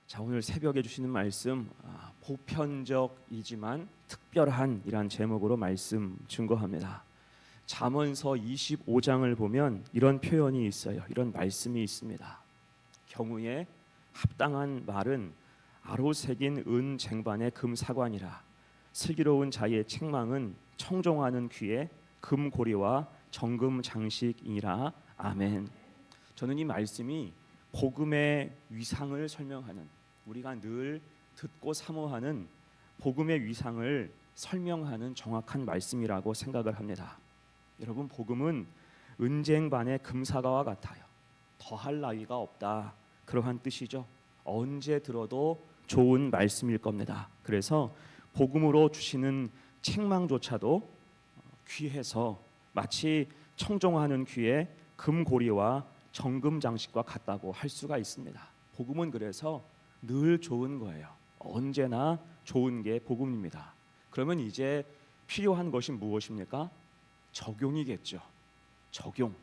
자, 오늘 새벽에 주시는 말씀 보편적이지만 특별한 이란 제목으로 말씀 증거합니다. 잠언서 25장을 보면 이런 표현이 있어요. 이런 말씀이 있습니다. 경우에 합당한 말은 아로새긴 은 쟁반의 금사관이라 슬기로운 자의 책망은 청종하는 귀에 금고리와 정금 장식이니라. 아멘. 저는 이 말씀이 복음의 위상을 설명하는, 우리가 늘 듣고 사모하는 복음의 위상을 설명하는 정확한 말씀이라고 생각을 합니다. 여러분, 복음은 은쟁반의 금사과와 같아요. 더할 나위가 없다, 그러한 뜻이죠. 언제 들어도 좋은 말씀일 겁니다. 그래서 복음으로 주시는 책망조차도 귀해서 마치 청종하는 귀에 금고리와 정금 장식과 같다고 할 수가 있습니다. 복음은 그래서 늘 좋은 거예요. 언제나 좋은 게 복음입니다. 그러면 이제 필요한 것이 무엇입니까? 적용이겠죠. 적용.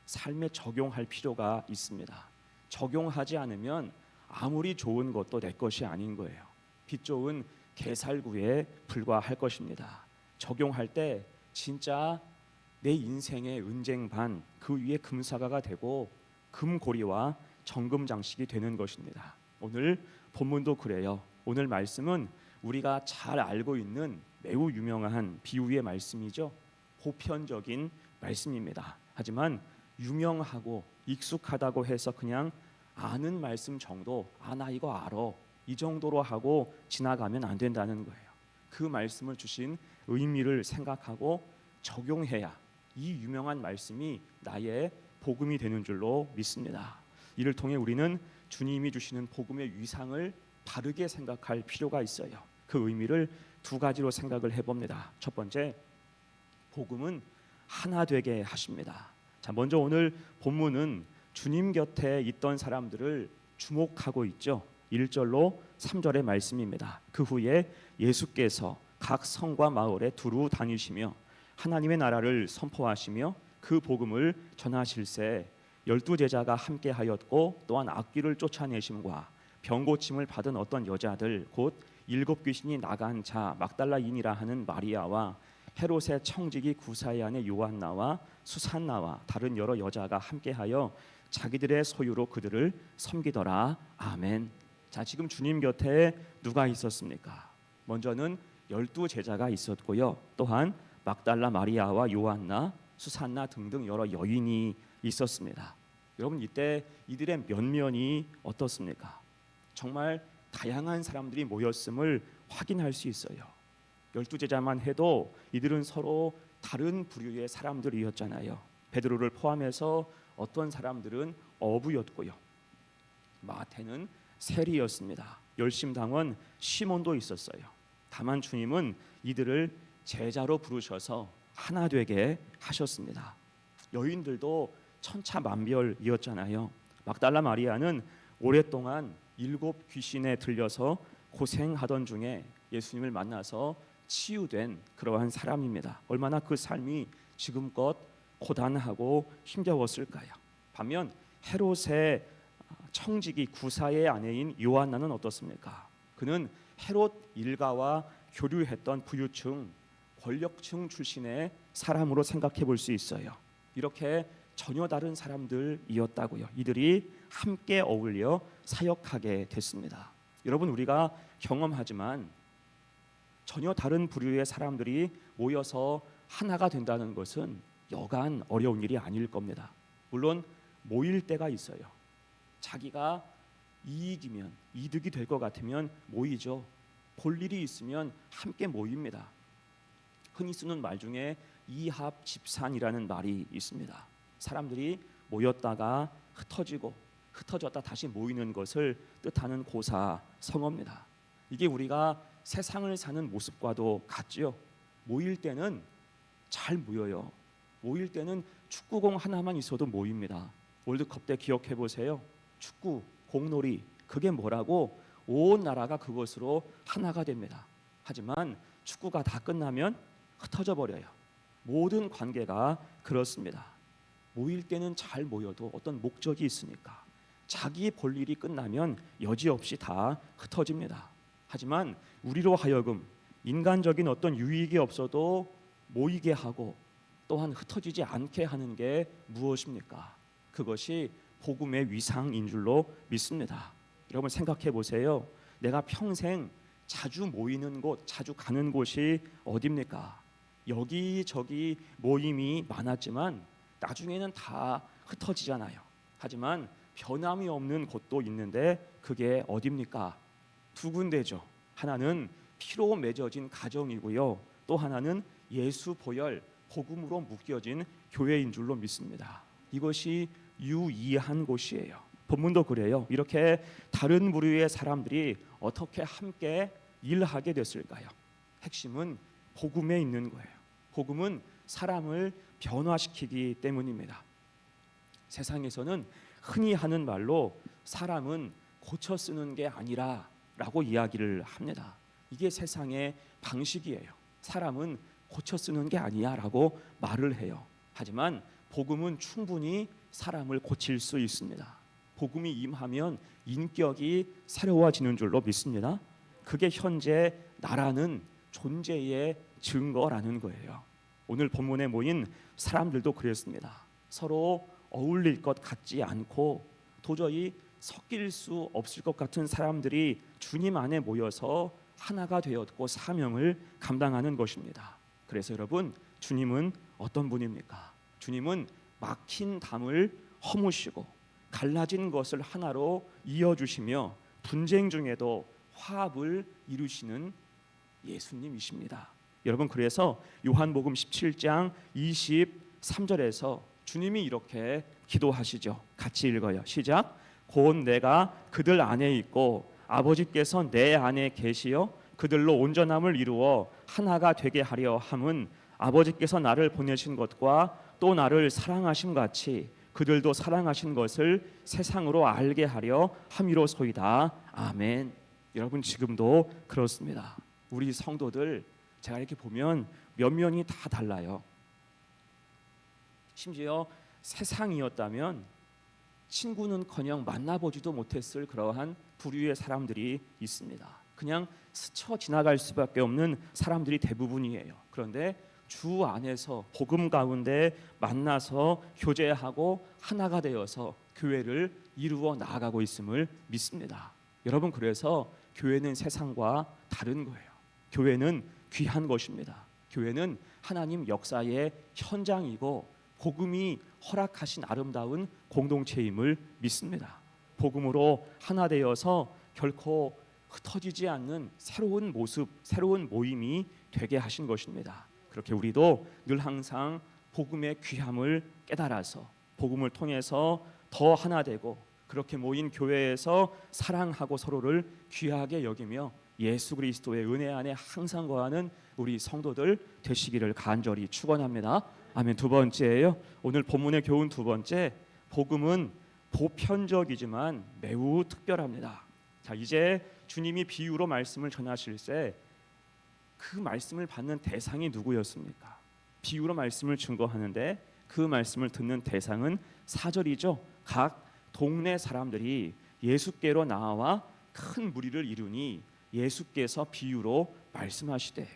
삶에 적용할 필요가 있습니다. 적용하지 않으면 아무리 좋은 것도 내 것이 아닌 거예요. 빛 좋은 게살구에 불과할 것입니다. 적용할 때 진짜 내 인생의 은쟁반, 그 위에 금사과가 되고 금고리와 정금 장식이 되는 것입니다. 오늘 본문도 그래요. 오늘 말씀은 우리가 잘 알고 있는 매우 유명한 비유의 말씀이죠. 보편적인 말씀입니다. 하지만 유명하고 익숙하다고 해서 그냥 아는 말씀 정도, 나 이거 알아, 이 정도로 하고 지나가면 안 된다는 거예요. 그 말씀을 주신 의미를 생각하고 적용해야 이 유명한 말씀이 나의 복음이 되는 줄로 믿습니다. 이를 통해 우리는 주님이 주시는 복음의 위상을 바르게 생각할 필요가 있어요. 그 의미를 두 가지로 생각을 해봅니다. 첫 번째, 복음은 하나 되게 하십니다. 자, 먼저 오늘 본문은 주님 곁에 있던 사람들을 주목하고 있죠. 1절로 3절의 말씀입니다. 그 후에 예수께서 각 성과 마을에 두루 다니시며 하나님의 나라를 선포하시며 그 복음을 전하실새 12제자가 함께하였고 또한 악귀를 쫓아내심과 병고침을 받은 어떤 여자들 곧 7 귀신이 나간 자 막달라인이라 하는 마리아와 헤롯의 청지기 구사의 아내 요한나와 수산나와 다른 여러 여자가 함께하여 자기들의 소유로 그들을 섬기더라. 아멘. 자, 지금 주님 곁에 누가 있었습니까? 먼저는 12제자가 있었고요. 또한 막달라 마리아와 요한나, 수산나 등등 여러 여인이 있었습니다. 여러분, 이때 이들의 면면이 어떻습니까? 정말 다양한 사람들이 모였음을 확인할 수 있어요. 12제자만 해도 이들은 서로 다른 부류의 사람들이었잖아요. 베드로를 포함해서 어떤 사람들은 어부였고요. 마태는 세리였습니다. 열심당원 시몬도 있었어요. 다만 주님은 이들을 제자로 부르셔서 하나 되게 하셨습니다. 여인들도 천차만별이었잖아요. 막달라 마리아는 오랫동안 7 귀신에 들려서 고생하던 중에 예수님을 만나서 치유된 그러한 사람입니다. 얼마나 그 삶이 지금껏 고단하고 힘겨웠을까요? 반면 헤롯의 청지기 구사의 아내인 요한나는 어떻습니까? 그는 헤롯 일가와 교류했던 부유층, 권력층 출신의 사람으로 생각해 볼 수 있어요. 이렇게 전혀 다른 사람들이었다고요. 이들이 함께 어울려 사역하게 됐습니다. 여러분, 우리가 경험하지만 전혀 다른 부류의 사람들이 모여서 하나가 된다는 것은 여간 어려운 일이 아닐 겁니다. 물론 모일 때가 있어요. 자기가 이익이면, 이득이 될 것 같으면 모이죠. 볼 일이 있으면 함께 모입니다. 흔히 쓰는 말 중에 이합집산이라는 말이 있습니다. 사람들이 모였다가 흩어지고 흩어졌다 다시 모이는 것을 뜻하는 고사성어입니다. 이게 우리가 세상을 사는 모습과도 같지요. 모일 때는 잘 모여요. 모일 때는 축구공 하나만 있어도 모입니다. 월드컵 때 기억해 보세요. 축구, 공놀이, 그게 뭐라고 온 나라가 그것으로 하나가 됩니다. 하지만 축구가 다 끝나면 흩어져 버려요. 모든 관계가 그렇습니다. 모일 때는 잘 모여도 어떤 목적이 있으니까 자기 볼 일이 끝나면 여지없이 다 흩어집니다. 하지만 우리로 하여금 인간적인 어떤 유익이 없어도 모이게 하고 또한 흩어지지 않게 하는 게 무엇입니까? 그것이 복음의 위상인 줄로 믿습니다. 여러분 생각해 보세요. 내가 평생 자주 모이는 곳, 자주 가는 곳이 어디입니까? 여기저기 모임이 많았지만 나중에는 다 흩어지잖아요. 하지만 변함이 없는 곳도 있는데 그게 어디입니까? 두 군데죠. 하나는 피로 맺어진 가정이고요. 또 하나는 예수 보혈 복음으로 묶여진 교회인 줄로 믿습니다. 이것이 유이한 곳이에요. 본문도 그래요. 이렇게 다른 부류의 사람들이 어떻게 함께 일하게 됐을까요? 핵심은 복음에 있는 거예요. 복음은 사람을 변화시키기 때문입니다. 세상에서는 흔히 하는 말로 사람은 고쳐 쓰는 게 아니라 라고 이야기를 합니다. 이게 세상의 방식이에요. 사람은 고쳐 쓰는 게 아니야 라고 말을 해요. 하지만 복음은 충분히 사람을 고칠 수 있습니다. 복음이 임하면 인격이 새로워지는 줄로 믿습니다. 그게 현재 나라는 존재의 증거라는 거예요. 오늘 본문에 모인 사람들도 그랬습니다. 서로 어울릴 것 같지 않고 도저히 섞일 수 없을 것 같은 사람들이 주님 안에 모여서 하나가 되었고 사명을 감당하는 것입니다. 그래서 여러분, 주님은 어떤 분입니까? 주님은 막힌 담을 허무시고 갈라진 것을 하나로 이어주시며 분쟁 중에도 화합을 이루시는 예수님이십니다. 여러분, 그래서 요한복음 17장 23절에서 주님이 이렇게 기도하시죠. 같이 읽어요. 시작. 곧 내가 그들 안에 있고 아버지께서 내 안에 계시어 그들로 온전함을 이루어 하나가 되게 하려 함은 아버지께서 나를 보내신 것과 또 나를 사랑하심 같이 그들도 사랑하신 것을 세상으로 알게 하려 함이로소이다. 아멘. 여러분, 지금도 그렇습니다. 우리 성도들 제가 이렇게 보면 면면이 다 달라요. 심지어 세상이었다면 친구는커녕 만나보지도 못했을 그러한 부류의 사람들이 있습니다. 그냥 스쳐 지나갈 수밖에 없는 사람들이 대부분이에요. 그런데 주 안에서 복음 가운데 만나서 교제하고 하나가 되어서 교회를 이루어 나아가고 있음을 믿습니다. 여러분, 그래서 교회는 세상과 다른 거예요. 교회는 귀한 것입니다. 교회는 하나님 역사의 현장이고 복음이 허락하신 아름다운 공동체임을 믿습니다. 복음으로 하나 되어서 결코 흩어지지 않는 새로운 모습, 새로운 모임이 되게 하신 것입니다. 그렇게 우리도 늘 항상 복음의 귀함을 깨달아서 복음을 통해서 더 하나 되고 그렇게 모인 교회에서 사랑하고 서로를 귀하게 여기며 예수 그리스도의 은혜 안에 항상 거하는 우리 성도들 되시기를 간절히 축원합니다. 아멘. 두 번째예요. 오늘 본문의 교훈 두 번째, 복음은 보편적이지만 매우 특별합니다. 자, 이제 주님이 비유로 말씀을 전하실 때 그 말씀을 받는 대상이 누구였습니까? 비유로 말씀을 증거하는데 그 말씀을 듣는 대상은 4절이죠. 각 동네 사람들이 예수께로 나와 큰 무리를 이루니 예수께서 비유로 말씀하시되.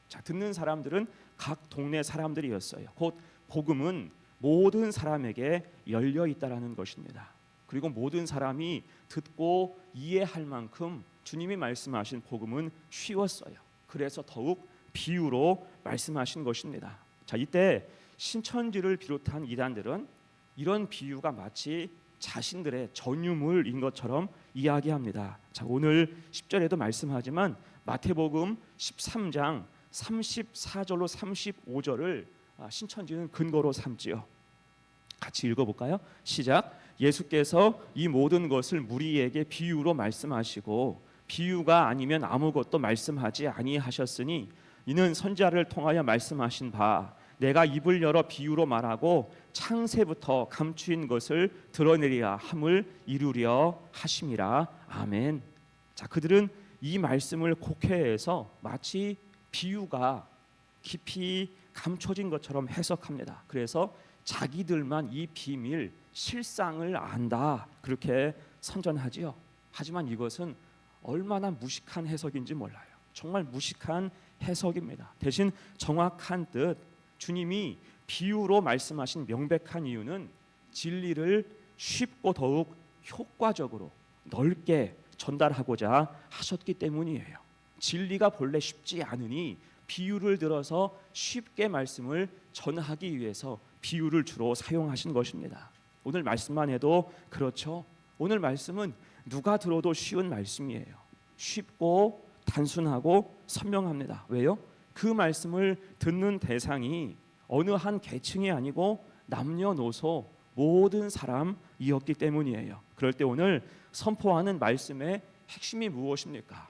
자, 듣는 사람들은 각 동네 사람들이었어요. 곧 복음은 모든 사람에게 열려 있다라는 것입니다. 그리고 모든 사람이 듣고 이해할 만큼 주님이 말씀하신 복음은 쉬웠어요. 그래서 더욱 비유로 말씀하신 것입니다. 자, 이때 신천지를 비롯한 이단들은 이런 비유가 마치 자신들의 전유물인 것처럼 이야기합니다. 자, 오늘 10절에도 말씀하지만 마태복음 13장 34절로 35절을 신천지는 근거로 삼지요. 같이 읽어볼까요? 시작. 예수께서 이 모든 것을 무리에게 비유로 말씀하시고 비유가 아니면 아무것도 말씀하지 아니하셨으니 이는 선지자를 통하여 말씀하신 바 내가 입을 열어 비유로 말하고 창세부터 감추인 것을 드러내리라 함을 이루려 하심이라. 아멘. 자, 그들은 이 말씀을 곡해해서 마치 비유가 깊이 감춰진 것처럼 해석합니다. 그래서 자기들만 이 비밀, 실상을 안다 그렇게 선전하지요. 하지만 이것은 얼마나 무식한 해석인지 몰라요. 정말 무식한 해석입니다. 대신 정확한 뜻, 주님이 비유로 말씀하신 명백한 이유는 진리를 쉽고 더욱 효과적으로 넓게 전달하고자 하셨기 때문이에요. 진리가 본래 쉽지 않으니 비유를 들어서 쉽게 말씀을 전하기 위해서 비유를 주로 사용하신 것입니다. 오늘 말씀만 해도 그렇죠. 오늘 말씀은 누가 들어도 쉬운 말씀이에요. 쉽고 단순하고 선명합니다. 왜요? 그 말씀을 듣는 대상이 어느 한 계층이 아니고 남녀노소 모든 사람이었기 때문이에요. 그럴 때 오늘 선포하는 말씀의 핵심이 무엇입니까?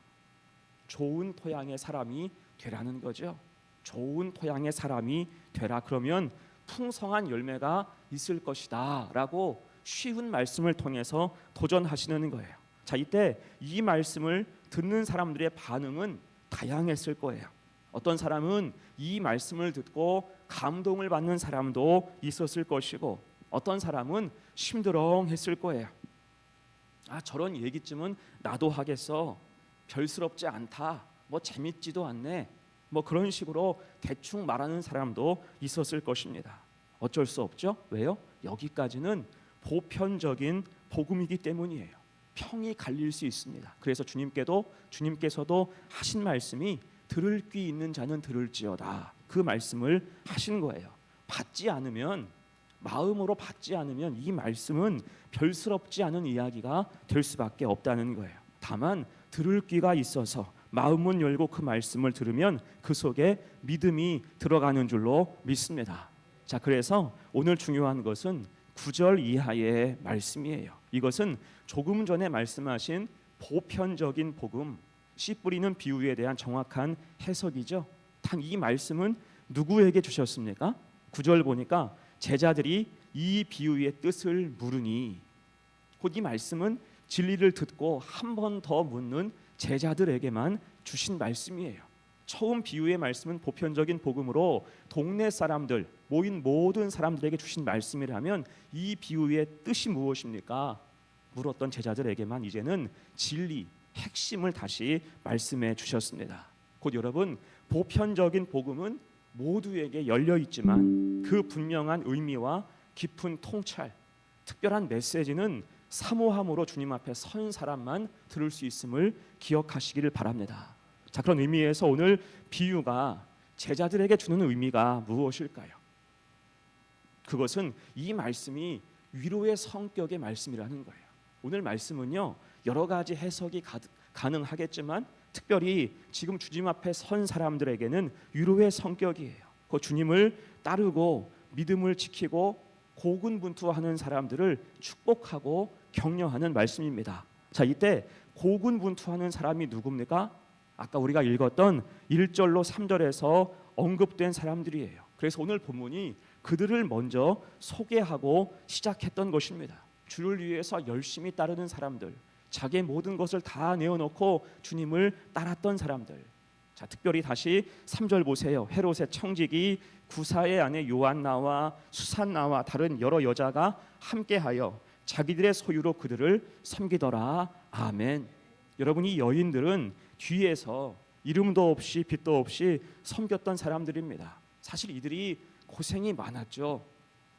좋은 토양의 사람이 되라는 거죠. 좋은 토양의 사람이 되라. 그러면 풍성한 열매가 있을 것이다 라고 쉬운 말씀을 통해서 도전하시는 거예요. 자, 이때 이 말씀을 듣는 사람들의 반응은 다양했을 거예요. 어떤 사람은 이 말씀을 듣고 감동을 받는 사람도 있었을 것이고, 어떤 사람은 심드렁했을 거예요. 아, 저런 얘기쯤은 나도 하겠어. 별스럽지 않다. 뭐 재밌지도 않네. 뭐 그런 식으로 대충 말하는 사람도 있었을 것입니다. 어쩔 수 없죠. 왜요? 여기까지는 보편적인 복음이기 때문이에요. 평이 갈릴 수 있습니다. 그래서 주님께서도 하신 말씀이 들을 귀 있는 자는 들을지어다. 그 말씀을 하신 거예요. 마음으로 받지 않으면 이 말씀은 별스럽지 않은 이야기가 될 수밖에 없다는 거예요. 다만 들을 귀가 있어서 마음문 열고 그 말씀을 들으면 그 속에 믿음이 들어가는 줄로 믿습니다. 자, 그래서 오늘 중요한 것은 9절 이하의 말씀이에요. 이것은 조금 전에 말씀하신 보편적인 복음, 씨 뿌리는 비유에 대한 정확한 해석이죠. 단 이 말씀은 누구에게 주셨습니까? 9절 보니까 제자들이 이 비유의 뜻을 물으니, 곧 이 말씀은 진리를 듣고 한 번 더 묻는 제자들에게만 주신 말씀이에요. 처음 비유의 말씀은 보편적인 복음으로 동네 사람들, 모인 모든 사람들에게 주신 말씀이라면 이 비유의 뜻이 무엇입니까? 물었던 제자들에게만 이제는 진리, 핵심을 다시 말씀해 주셨습니다. 곧 여러분, 보편적인 복음은 모두에게 열려 있지만 그 분명한 의미와 깊은 통찰, 특별한 메시지는 사모함으로 주님 앞에 선 사람만 들을 수 있음을 기억하시기를 바랍니다. 자, 그런 의미에서 오늘 비유가 제자들에게 주는 의미가 무엇일까요? 그것은 이 말씀이 위로의 성격의 말씀이라는 거예요. 오늘 말씀은요, 여러 가지 해석이 가능하겠지만 특별히 지금 주님 앞에 선 사람들에게는 위로의 성격이에요. 그 주님을 따르고 믿음을 지키고 고군분투하는 사람들을 축복하고 격려하는 말씀입니다. 자, 이때 고군분투하는 사람이 누굽니까? 아까 우리가 읽었던 1절로 3절에서 언급된 사람들이에요. 그래서 오늘 본문이 그들을 먼저 소개하고 시작했던 것입니다. 주를 위해서 열심히 따르는 사람들, 자기의 모든 것을 다 내어놓고 주님을 따랐던 사람들. 자, 특별히 다시 3절 보세요. 헤롯의 청지기 구사의 아내 요한나와 수산나와 다른 여러 여자가 함께하여 자기들의 소유로 그들을 섬기더라. 아멘. 여러분, 이 여인들은 뒤에서 이름도 없이 빛도 없이 섬겼던 사람들입니다. 사실 이들이 고생이 많았죠.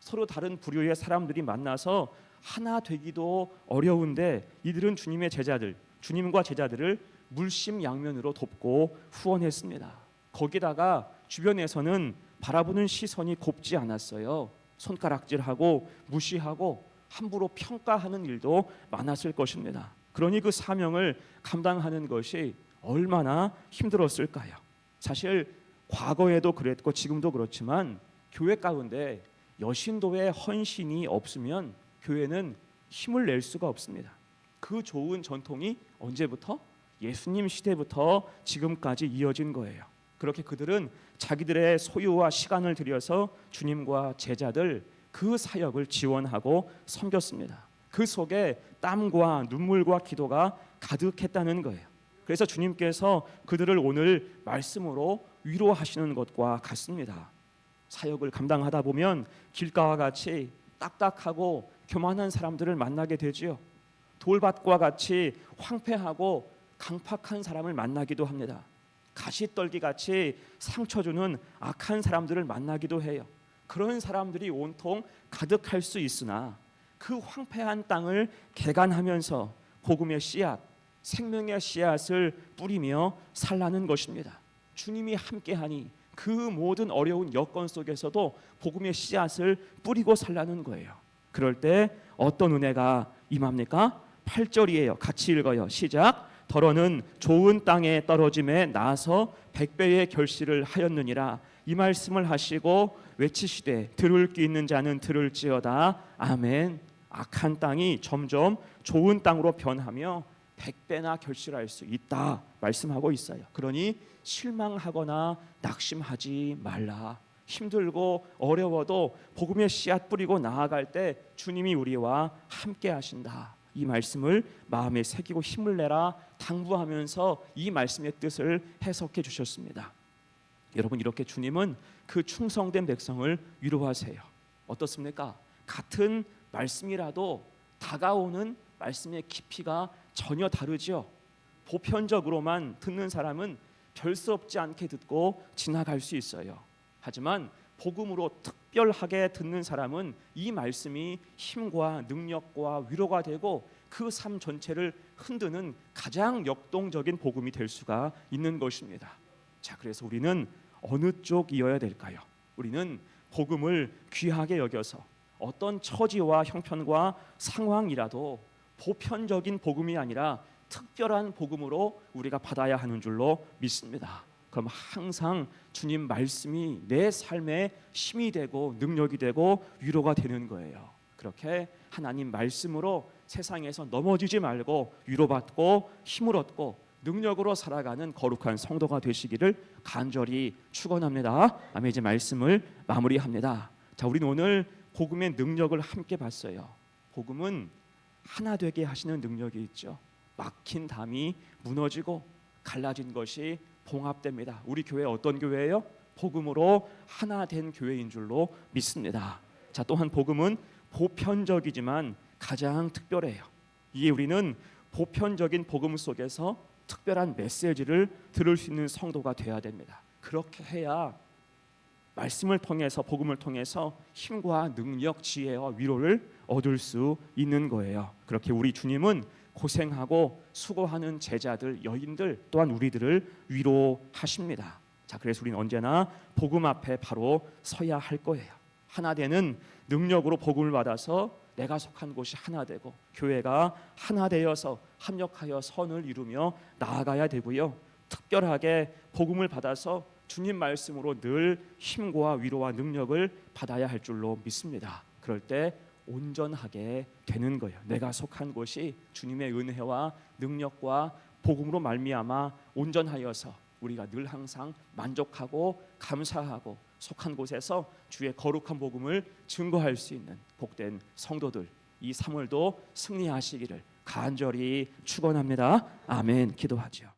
서로 다른 부류의 사람들이 만나서 하나 되기도 어려운데 이들은 주님과 제자들을 물심양면으로 돕고 후원했습니다. 거기다가 주변에서는 바라보는 시선이 곱지 않았어요. 손가락질하고 무시하고 함부로 평가하는 일도 많았을 것입니다. 그러니 그 사명을 감당하는 것이 얼마나 힘들었을까요? 사실 과거에도 그랬고 지금도 그렇지만 교회 가운데 여신도의 헌신이 없으면 교회는 힘을 낼 수가 없습니다. 그 좋은 전통이 언제부터? 예수님 시대부터 지금까지 이어진 거예요. 그렇게 그들은 자기들의 소유와 시간을 들여서 주님과 제자들 그 사역을 지원하고 섬겼습니다. 그 속에 땀과 눈물과 기도가 가득했다는 거예요. 그래서 주님께서 그들을 오늘 말씀으로 위로하시는 것과 같습니다. 사역을 감당하다 보면 길가와 같이 딱딱하고 교만한 사람들을 만나게 되지요. 돌밭과 같이 황폐하고 강팍한 사람을 만나기도 합니다. 가시떨기 같이 상처 주는 악한 사람들을 만나기도 해요. 그런 사람들이 온통 가득할 수 있으나 그 황폐한 땅을 개간하면서 복음의 씨앗, 생명의 씨앗을 뿌리며 살라는 것입니다. 주님이 함께하니 그 모든 어려운 여건 속에서도 복음의 씨앗을 뿌리고 살라는 거예요. 그럴 때 어떤 은혜가 임합니까? 8절이에요. 같이 읽어요. 시작. 더러는 좋은 땅에 떨어짐에 나서 100배의 결실을 하였느니라. 이 말씀을 하시고 외치시되 들을 귀 있는 자는 들을지어다. 아멘. 악한 땅이 점점 좋은 땅으로 변하며 100배나 결실할 수 있다 말씀하고 있어요. 그러니 실망하거나 낙심하지 말라. 힘들고 어려워도 복음의 씨앗 뿌리고 나아갈 때 주님이 우리와 함께 하신다. 이 말씀을 마음에 새기고 힘을 내라 당부하면서 이 말씀의 뜻을 해석해 주셨습니다. 여러분, 이렇게 주님은 그 충성된 백성을 위로하세요. 어떻습니까? 같은 말씀이라도 다가오는 말씀의 깊이가 전혀 다르죠. 보편적으로만 듣는 사람은 별 수 없지 않게 듣고 지나갈 수 있어요. 하지만 복음으로 특별하게 듣는 사람은 이 말씀이 힘과 능력과 위로가 되고 그 삶 전체를 흔드는 가장 역동적인 복음이 될 수가 있는 것입니다. 자, 그래서 우리는 어느 쪽이어야 될까요? 우리는 복음을 귀하게 여겨서 어떤 처지와 형편과 상황이라도 보편적인 복음이 아니라 특별한 복음으로 우리가 받아야 하는 줄로 믿습니다. 그럼 항상 주님 말씀이 내 삶에 힘이 되고 능력이 되고 위로가 되는 거예요. 그렇게 하나님 말씀으로 세상에서 넘어지지 말고 위로받고 힘을 얻고 능력으로 살아가는 거룩한 성도가 되시기를 간절히 축원합니다. 아멘. 이제 말씀을 마무리합니다. 자, 우리는 오늘 복음의 능력을 함께 봤어요. 복음은 하나 되게 하시는 능력이 있죠. 막힌 담이 무너지고 갈라진 것이 봉합됩니다. 우리 교회 어떤 교회예요? 복음으로 하나 된 교회인 줄로 믿습니다. 자, 또한 복음은 보편적이지만 가장 특별해요. 이에 우리는 보편적인 복음 속에서 특별한 메시지를 들을 수 있는 성도가 되어야 됩니다. 그렇게 해야 말씀을 통해서 복음을 통해서 힘과 능력, 지혜와 위로를 얻을 수 있는 거예요. 그렇게 우리 주님은 고생하고 수고하는 제자들, 여인들 또한 우리들을 위로하십니다. 자, 그래서 우리는 언제나 복음 앞에 바로 서야 할 거예요. 하나 되는 능력으로 복음을 받아서 내가 속한 곳이 하나 되고 교회가 하나 되어서 합력하여 선을 이루며 나아가야 되고요. 특별하게 복음을 받아서 주님 말씀으로 늘 힘과 위로와 능력을 받아야 할 줄로 믿습니다. 그럴 때 온전하게 되는 거예요. 내가 속한 곳이 주님의 은혜와 능력과 복음으로 말미암아 온전하여서 우리가 늘 항상 만족하고 감사하고 속한 곳에서 주의 거룩한 복음을 증거할 수 있는 복된 성도들, 이 3월도 승리하시기를 간절히 축원합니다. 아멘. 기도하죠.